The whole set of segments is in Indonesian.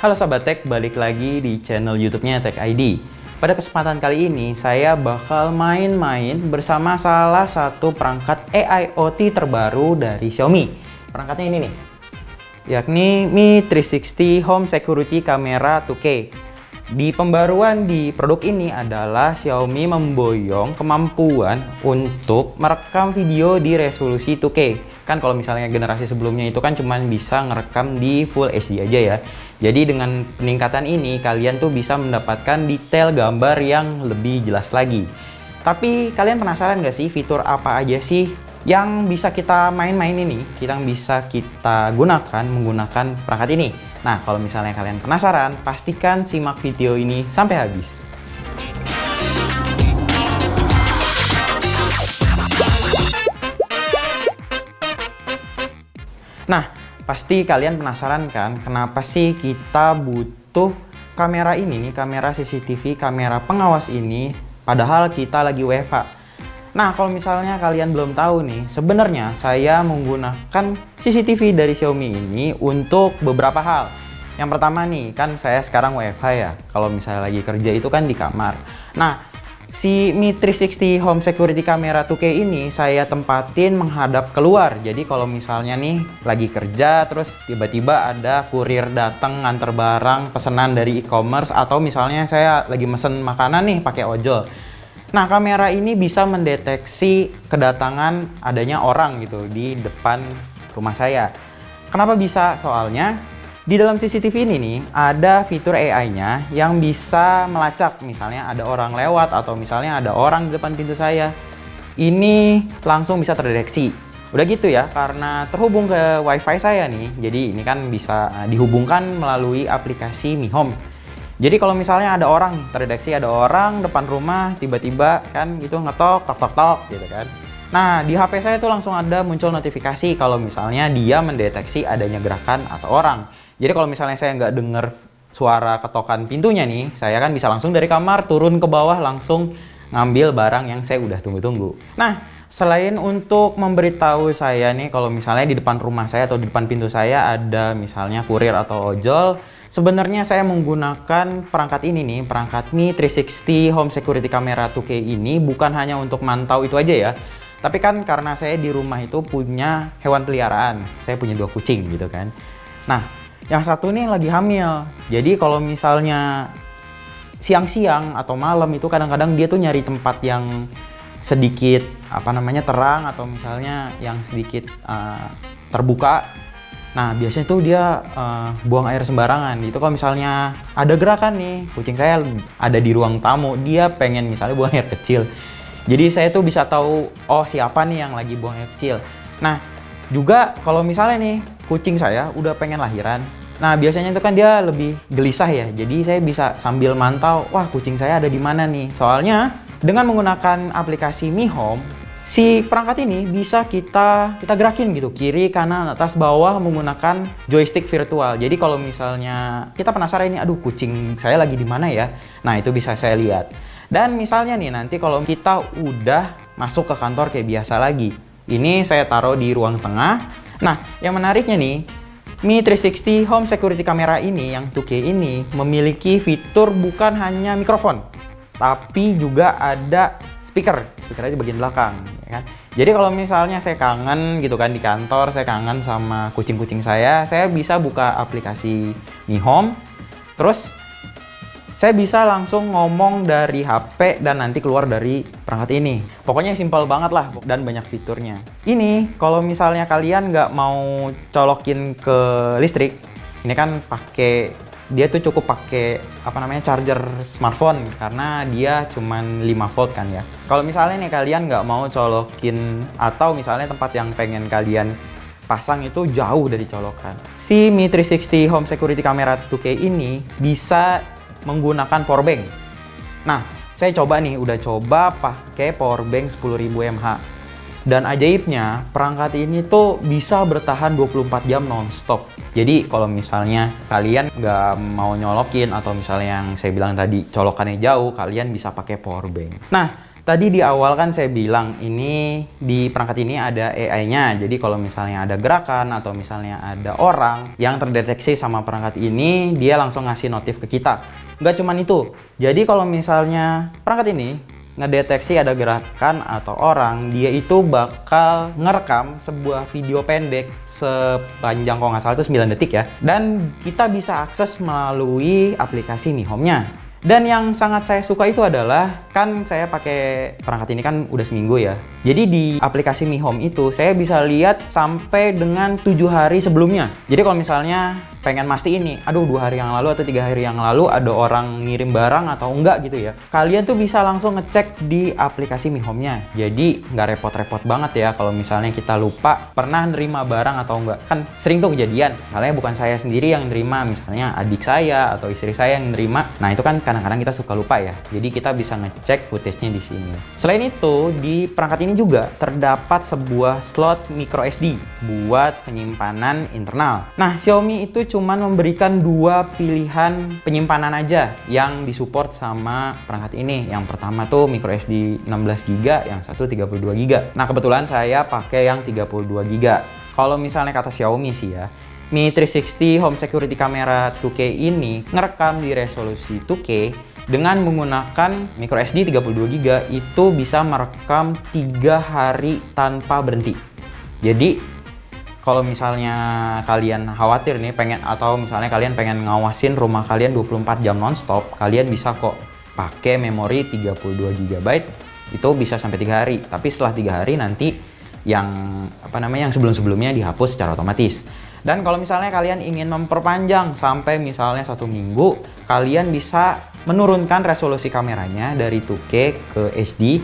Halo Sobat Tech, balik lagi di channel YouTube-nya Tech ID. Pada kesempatan kali ini, saya bakal main-main bersama salah satu perangkat AIoT terbaru dari Xiaomi. Perangkatnya ini nih, yakni Mi 360 Home Security Camera 2K. Di pembaruan di produk ini adalah Xiaomi memboyong kemampuan untuk merekam video di resolusi 2K. Kan kalau misalnya generasi sebelumnya itu kan cuman bisa ngerekam di Full HD aja ya. Jadi dengan peningkatan ini kalian tuh bisa mendapatkan detail gambar yang lebih jelas lagi. Tapi kalian penasaran gak sih fitur apa aja sih yang bisa kita main-main ini, yang bisa kita gunakan menggunakan perangkat ini? Nah, kalau misalnya kalian penasaran, pastikan simak video ini sampai habis. Nah, pasti kalian penasaran kan, kenapa sih kita butuh kamera ini nih, kamera CCTV, kamera pengawas ini, padahal kita lagi WFH. Nah, kalau misalnya kalian belum tahu nih, sebenarnya saya menggunakan CCTV dari Xiaomi ini untuk beberapa hal. Yang pertama nih, kan saya sekarang WFH ya, kalau misalnya lagi kerja itu kan di kamar. Nah, si Mi 360 Home Security Camera 2K ini saya tempatin menghadap keluar. Jadi kalau misalnya nih lagi kerja terus tiba-tiba ada kurir datang nganter barang pesanan dari e-commerce, atau misalnya saya lagi mesen makanan nih pakai ojol. Nah, kamera ini bisa mendeteksi kedatangan adanya orang gitu di depan rumah saya. Kenapa bisa? Soalnya di dalam CCTV ini nih ada fitur AI-nya yang bisa melacak, misalnya ada orang lewat atau misalnya ada orang di depan pintu saya. Ini langsung bisa terdeteksi. Udah gitu ya, karena terhubung ke WiFi saya nih, jadi ini kan bisa dihubungkan melalui aplikasi Mi Home. Jadi kalau misalnya ada orang, terdeteksi ada orang depan rumah, tiba-tiba kan gitu ngetok, tok gitu kan. Nah, di HP saya tuh langsung ada muncul notifikasi kalau misalnya dia mendeteksi adanya gerakan atau orang. Jadi kalau misalnya saya nggak dengar suara ketokan pintunya nih, saya kan bisa langsung dari kamar turun ke bawah langsung ngambil barang yang saya udah tunggu-tunggu. Nah, selain untuk memberitahu saya nih kalau misalnya di depan rumah saya atau di depan pintu saya ada misalnya kurir atau ojol, sebenarnya saya menggunakan perangkat ini nih, perangkat Mi 360 Home Security Camera 2K ini bukan hanya untuk mantau itu aja ya. Tapi kan karena saya di rumah itu punya hewan peliharaan, saya punya 2 kucing gitu kan. Nah, yang satu nih lagi hamil. Jadi kalau misalnya siang-siang atau malam itu kadang-kadang dia tuh nyari tempat yang sedikit terang atau misalnya yang sedikit terbuka. Nah, biasanya tuh dia buang air sembarangan. Itu kalau misalnya ada gerakan nih, kucing saya ada di ruang tamu, dia pengen misalnya buang air kecil. Jadi saya tuh bisa tahu, oh siapa nih yang lagi buang air kecil. Nah, juga kalau misalnya nih kucing saya udah pengen lahiran. Nah, biasanya itu kan dia lebih gelisah ya. Jadi saya bisa sambil mantau, wah kucing saya ada di mana nih. Soalnya dengan menggunakan aplikasi Mi Home, si perangkat ini bisa kita gerakin gitu, kiri, kanan, atas, bawah menggunakan joystick virtual. Jadi kalau misalnya kita penasaran ini, aduh kucing saya lagi di mana ya? Nah, itu bisa saya lihat. Dan misalnya nih nanti kalau kita udah masuk ke kantor kayak biasa lagi, ini saya taruh di ruang tengah. Nah, yang menariknya nih, Mi 360 Home Security Camera ini yang 2K ini memiliki fitur bukan hanya mikrofon, tapi juga ada speaker di bagian belakang, ya kan? Jadi kalau misalnya saya kangen gitu kan di kantor, saya kangen sama kucing-kucing saya bisa buka aplikasi Mi Home, terus saya bisa langsung ngomong dari HP dan nanti keluar dari perangkat ini. Pokoknya simpel banget lah dan banyak fiturnya. Ini kalau misalnya kalian nggak mau colokin ke listrik, ini kan dia tuh cukup pakai charger smartphone karena dia cuman 5 volt kan ya. Kalau misalnya nih kalian nggak mau colokin atau misalnya tempat yang pengen kalian pasang itu jauh dari colokan, si Mi 360 Home Security Camera 2K ini bisa menggunakan powerbank. Nah, saya udah coba pakai powerbank 10.000 mAh. Dan ajaibnya, perangkat ini tuh bisa bertahan 24 jam non-stop. Jadi kalau misalnya kalian nggak mau nyolokin atau misalnya yang saya bilang tadi colokannya jauh, kalian bisa pakai powerbank. Nah, Tadi di awal kan saya bilang ini di perangkat ini ada AI-nya. Jadi kalau misalnya ada gerakan atau misalnya ada orang yang terdeteksi sama perangkat ini, dia langsung ngasih notif ke kita. Nggak cuman itu. Jadi kalau misalnya perangkat ini ngedeteksi ada gerakan atau orang, dia itu bakal ngerekam sebuah video pendek sepanjang kalau nggak salah itu 9 detik ya. Dan kita bisa akses melalui aplikasi Mi Home-nya. Dan yang sangat saya suka itu adalah, kan saya pakai perangkat ini kan udah seminggu ya. Jadi di aplikasi Mi Home itu saya bisa lihat sampai dengan 7 hari sebelumnya. Jadi kalau misalnya pengen mastiin nih, aduh 2 hari yang lalu atau 3 hari yang lalu ada orang ngirim barang atau enggak gitu ya, kalian tuh bisa langsung ngecek di aplikasi Mi Home-nya. Jadi nggak repot-repot banget ya kalau misalnya kita lupa pernah nerima barang atau enggak. Kan sering tuh kejadian, misalnya bukan saya sendiri yang nerima, misalnya adik saya atau istri saya yang nerima. Nah itu kan kadang-kadang kita suka lupa ya. Jadi kita bisa ngecek footage-nya di sini. Selain itu, di perangkat ini juga terdapat sebuah slot micro SD buat penyimpanan internal. Nah, Xiaomi itu cuman memberikan 2 pilihan penyimpanan aja yang disupport sama perangkat ini. Yang pertama tuh micro SD 16GB, yang satu 32GB. Nah, kebetulan saya pakai yang 32GB. Kalau misalnya kata Xiaomi sih ya, Mi 360 Home Security Camera 2K ini ngerekam di resolusi 2K dengan menggunakan micro SD 32GB itu bisa merekam 3 hari tanpa berhenti. Jadi kalau misalnya kalian khawatir nih atau misalnya kalian pengen ngawasin rumah kalian 24 jam nonstop, kalian bisa kok pakai memori 32GB, itu bisa sampai 3 hari. Tapi setelah 3 hari nanti yang yang sebelum-sebelumnya dihapus secara otomatis. Dan kalau misalnya kalian ingin memperpanjang sampai misalnya 1 minggu, kalian bisa menurunkan resolusi kameranya dari 2K ke SD.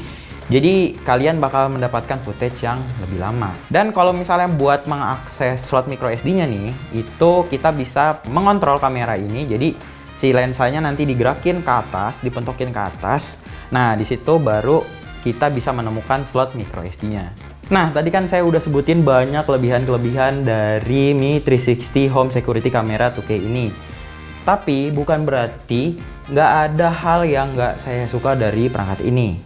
Jadi kalian bakal mendapatkan footage yang lebih lama. Dan kalau misalnya buat mengakses slot micro SD-nya nih, itu kita bisa mengontrol kamera ini. Jadi si lensanya nanti digerakin ke atas, dipentokin ke atas. Nah, di situ baru kita bisa menemukan slot micro SD-nya. Nah, tadi kan saya udah sebutin banyak kelebihan-kelebihan dari Mi 360 Home Security Camera 2K ini. Tapi bukan berarti nggak ada hal yang nggak saya suka dari perangkat ini.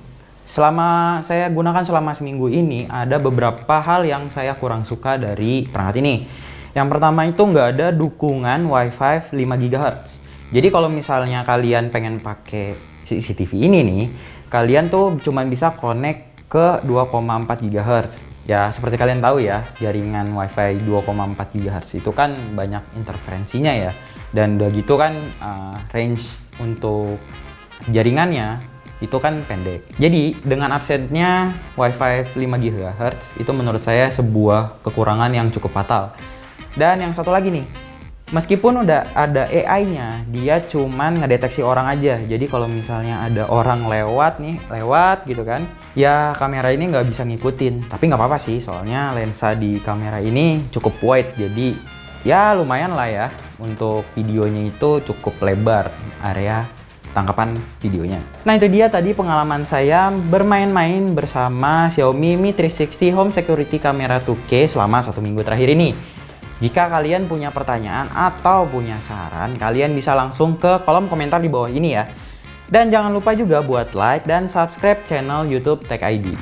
Selama saya gunakan selama seminggu ini, ada beberapa hal yang saya kurang suka dari perangkat ini. Yang pertama itu nggak ada dukungan Wi-Fi 5 GHz. Jadi kalau misalnya kalian pengen pakai CCTV ini nih, kalian tuh cuma bisa connect ke 2,4 GHz. Ya, seperti kalian tahu ya, jaringan Wi-Fi 2,4 GHz itu kan banyak interferensinya ya. Dan udah gitu kan range untuk jaringannya itu kan pendek. Jadi dengan absennya Wi-Fi 5 GHz itu menurut saya sebuah kekurangan yang cukup fatal. Dan yang satu lagi nih, meskipun udah ada AI-nya, dia cuman ngedeteksi orang aja. Jadi kalau misalnya ada orang lewat gitu kan, ya kamera ini nggak bisa ngikutin. Tapi nggak apa-apa sih, soalnya lensa di kamera ini cukup wide. Jadi ya lumayan lah ya, untuk videonya itu cukup lebar area tangkapan videonya. Nah itu dia tadi pengalaman saya bermain-main bersama Xiaomi Mi 360 Home Security Camera 2K selama 1 minggu terakhir ini. Jika kalian punya pertanyaan atau punya saran, kalian bisa langsung ke kolom komentar di bawah ini ya. Dan jangan lupa juga buat like dan subscribe channel YouTube Tech ID.